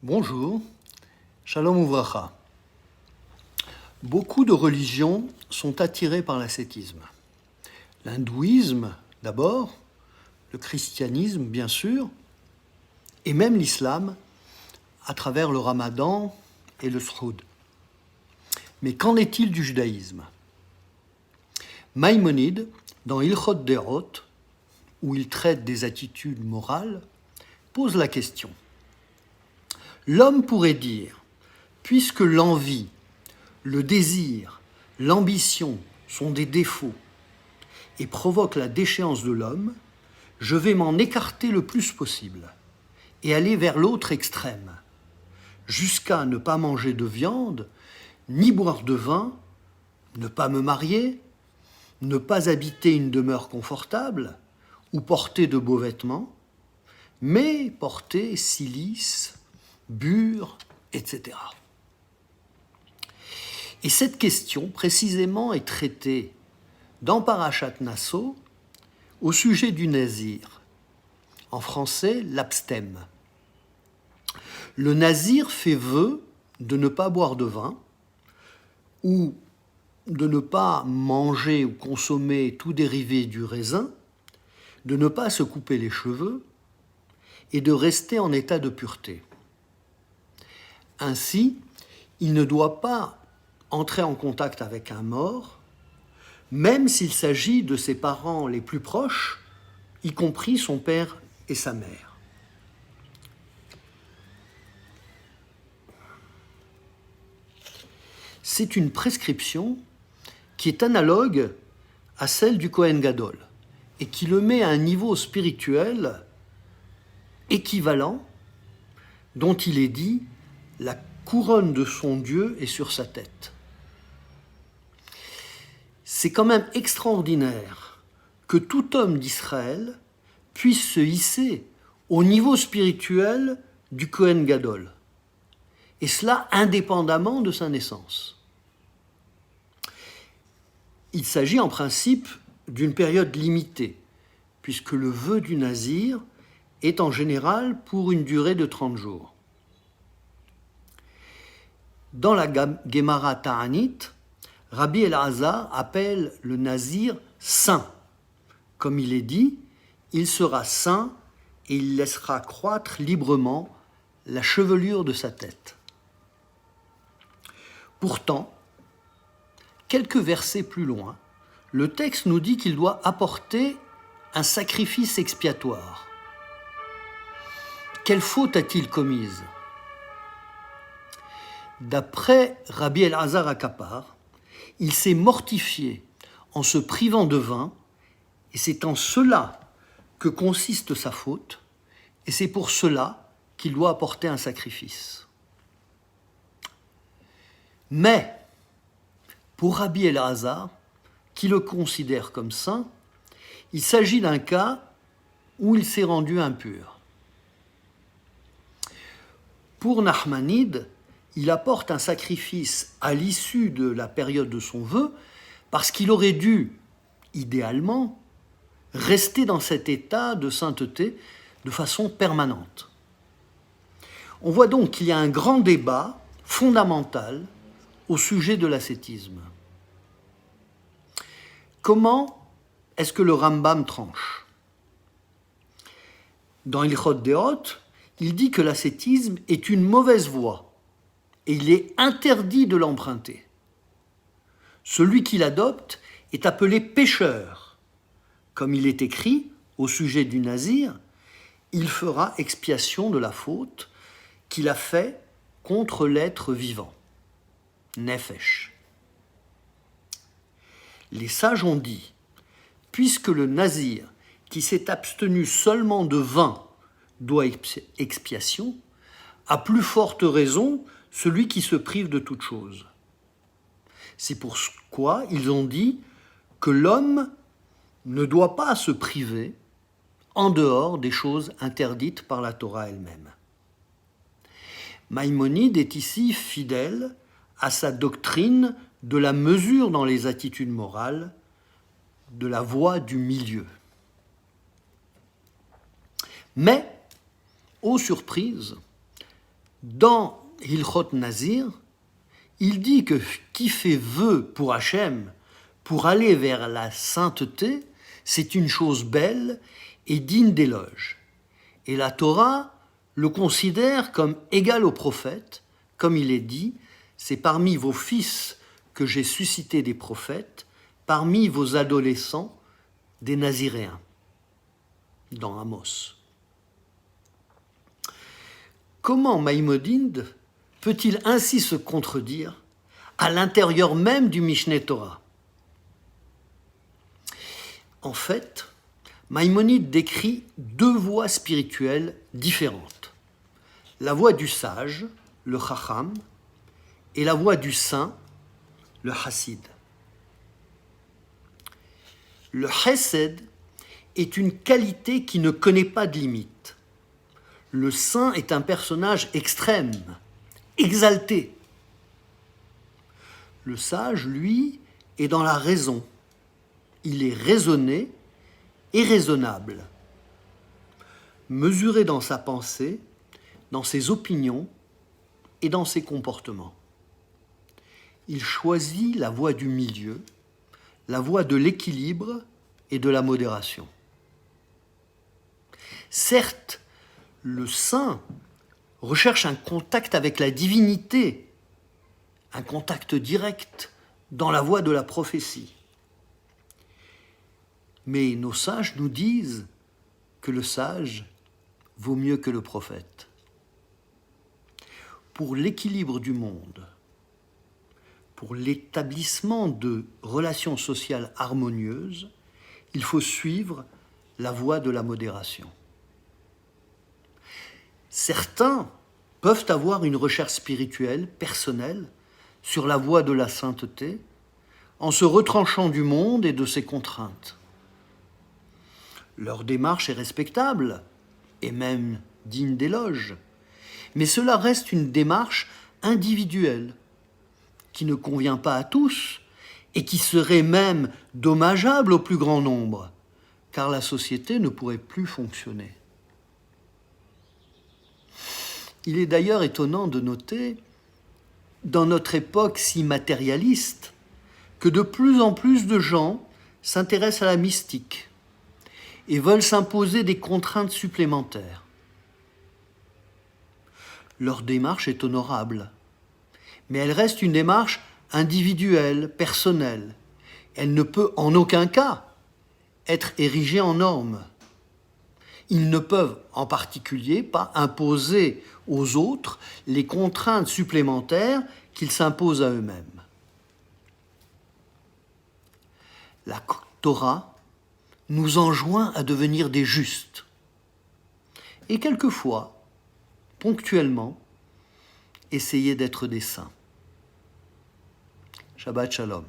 Bonjour, Shalom Uvracha. Beaucoup de religions sont attirées par l'ascétisme. L'hindouisme d'abord, le christianisme bien sûr, et même l'islam à travers le ramadan et le sroud. Mais qu'en est-il du judaïsme? Maïmonide, dans Ilchot Derot, où il traite des attitudes morales, pose la question. L'homme pourrait dire, puisque l'envie, le désir, l'ambition sont des défauts et provoquent la déchéance de l'homme, je vais m'en écarter le plus possible et aller vers l'autre extrême, jusqu'à ne pas manger de viande, ni boire de vin, ne pas me marier, ne pas habiter une demeure confortable ou porter de beaux vêtements, mais porter cilice, bure, etc. Et cette question, précisément, est traitée dans Parashat Nasso au sujet du nazir. En français, l'abstème. Le nazir fait vœu de ne pas boire de vin ou de ne pas manger ou consommer tout dérivé du raisin, de ne pas se couper les cheveux et de rester en état de pureté. Ainsi, il ne doit pas entrer en contact avec un mort, même s'il s'agit de ses parents les plus proches, y compris son père et sa mère. C'est une prescription qui est analogue à celle du Kohen Gadol et qui le met à un niveau spirituel équivalent dont il est dit « la couronne de son Dieu est sur sa tête ». C'est quand même extraordinaire que tout homme d'Israël puisse se hisser au niveau spirituel du Kohen Gadol, et cela indépendamment de sa naissance. Il s'agit en principe d'une période limitée, puisque le vœu du nazir est en général pour une durée de 30 jours. Dans la Gemara Ta'anit, Rabbi Elazar appelle le nazir saint. Comme il est dit, il sera saint et il laissera croître librement la chevelure de sa tête. Pourtant, quelques versets plus loin, le texte nous dit qu'il doit apporter un sacrifice expiatoire. Quelle faute a-t-il commise? D'après Rabbi Elazar Akapar, il s'est mortifié en se privant de vin, et c'est en cela que consiste sa faute, et c'est pour cela qu'il doit apporter un sacrifice. Mais, pour Rabbi Elazar, qui le considère comme saint, il s'agit d'un cas où il s'est rendu impur. Pour Nachmanide, il apporte un sacrifice à l'issue de la période de son vœu parce qu'il aurait dû, idéalement, rester dans cet état de sainteté de façon permanente. On voit donc qu'il y a un grand débat fondamental au sujet de l'ascétisme. Comment est-ce que le Rambam tranche? Dans Ilchot Derot, il dit que l'ascétisme est une mauvaise voie et il est interdit de l'emprunter. Celui qui l'adopte est appelé pécheur. Comme il est écrit au sujet du nazir, il fera expiation de la faute qu'il a fait contre l'être vivant. Nefesh. Les sages ont dit, puisque le nazir qui s'est abstenu seulement de vin doit expiation, à plus forte raison celui qui se prive de toute chose. C'est pourquoi ils ont dit que l'homme ne doit pas se priver en dehors des choses interdites par la Torah elle-même. Maïmonide est ici fidèle à sa doctrine de la mesure dans les attitudes morales, de la voie du milieu. Mais, ô surprise, Dans Hilchot Nazir, il dit que qui fait vœu pour Hachem, pour aller vers la sainteté, c'est une chose belle et digne d'éloge. Et la Torah le considère comme égal au prophète, comme il est dit, c'est parmi vos fils que j'ai suscité des prophètes, parmi vos adolescents des Naziréens, dans Amos. Comment Maïmonide peut-il ainsi se contredire à l'intérieur même du Mishneh Torah? En fait, Maïmonide décrit deux voies spirituelles différentes. La voie du sage, le Chacham, et la voie du saint, le Hassid. Le Chesed est une qualité qui ne connaît pas de limite. Le saint est un personnage extrême, exalté. Le sage, lui, est dans la raison. Il est raisonné et raisonnable, mesuré dans sa pensée, dans ses opinions et dans ses comportements. Il choisit la voie du milieu, la voie de l'équilibre et de la modération. Certes, le saint recherche un contact avec la divinité, un contact direct dans la voie de la prophétie. Mais nos sages nous disent que le sage vaut mieux que le prophète. Pour l'équilibre du monde, pour l'établissement de relations sociales harmonieuses, il faut suivre la voie de la modération. Certains peuvent avoir une recherche spirituelle, personnelle, sur la voie de la sainteté, en se retranchant du monde et de ses contraintes. Leur démarche est respectable, et même digne d'éloge, mais cela reste une démarche individuelle, qui ne convient pas à tous, et qui serait même dommageable au plus grand nombre, car la société ne pourrait plus fonctionner. Il est d'ailleurs étonnant de noter, dans notre époque si matérialiste, que de plus en plus de gens s'intéressent à la mystique et veulent s'imposer des contraintes supplémentaires. Leur démarche est honorable, mais elle reste une démarche individuelle, personnelle. Elle ne peut en aucun cas être érigée en norme. Ils ne peuvent en particulier pas imposer aux autres les contraintes supplémentaires qu'ils s'imposent à eux-mêmes. La Torah nous enjoint à devenir des justes. Et quelquefois, ponctuellement, essayer d'être des saints. Shabbat Shalom.